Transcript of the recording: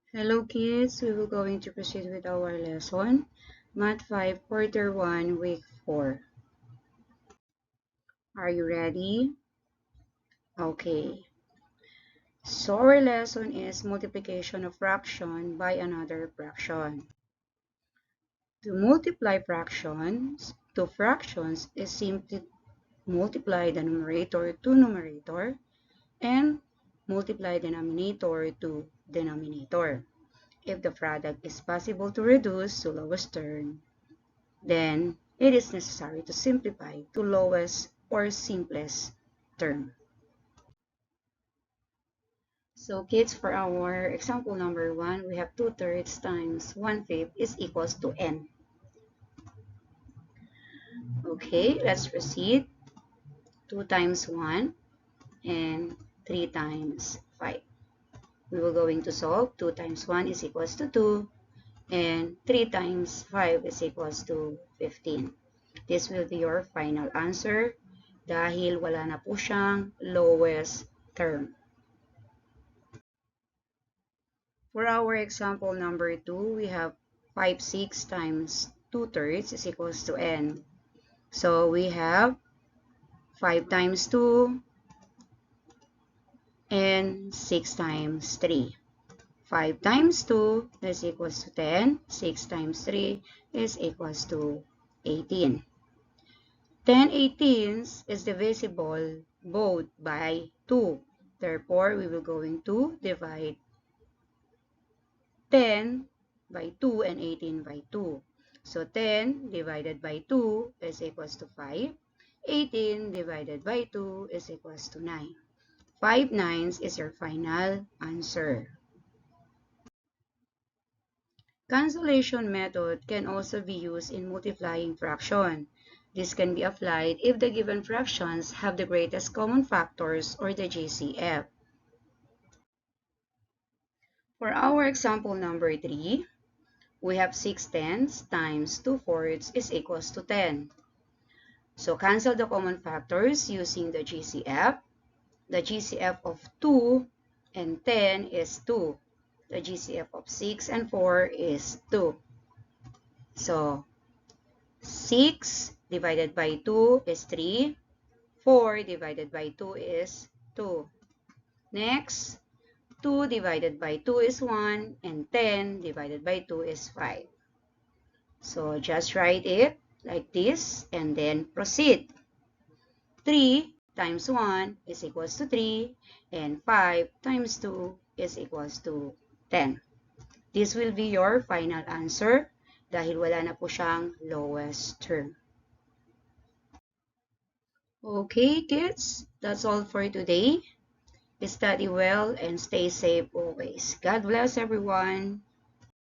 Hello kids, we will going to proceed with our lesson, Math 5, Quarter 1, Week 4. Are you ready? Okay. So our lesson is multiplication of fraction by another fraction. To multiply fractions to fractions is simply multiply the numerator to numerator and multiply denominator to denominator. If the product is possible to reduce to lowest term, then it is necessary to simplify to lowest or simplest term. So kids, for our example number 1, we have 2/3 times 1/5 is equals to n. Okay, let's proceed. 2 times 1 and 3 times 5. We will going to solve. 2 times 1 is equals to 2 and 3 times 5 is equals to 15. This will be your final answer dahil wala na po siyang lowest term. For our example number 2, we have 5/6 times 2/3 is equals to n. So we have 5 times 2 and 6 times 3. 5 times 2 is equals to 10. 6 times 3 is equals to 18. 10/18 is divisible both by 2. Therefore, we will going to divide 10 by 2 and 18 by 2. So 10 divided by 2 is equals to 5. 18 divided by 2 is equals to 9. 5 nines is your final answer. Cancellation method can also be used in multiplying fraction. This can be applied if the given fractions have the greatest common factors or the GCF. For our example number 3, we have 6/10 times 2/4 is equals to 10. So cancel the common factors using the GCF. The GCF of 2 and 10 is 2. The GCF of 6 and 4 is 2. So 6 divided by 2 is 3. 4 divided by 2 is 2. Next, 2 divided by 2 is 1 and 10 divided by 2 is 5. So just write it like this and then proceed. 3 times 1 is equals to 3 and 5 times 2 is equals to 10. This will be your final answer dahil wala na po siyang lowest term. Okay kids, that's all for today. Study well and stay safe always. God bless everyone.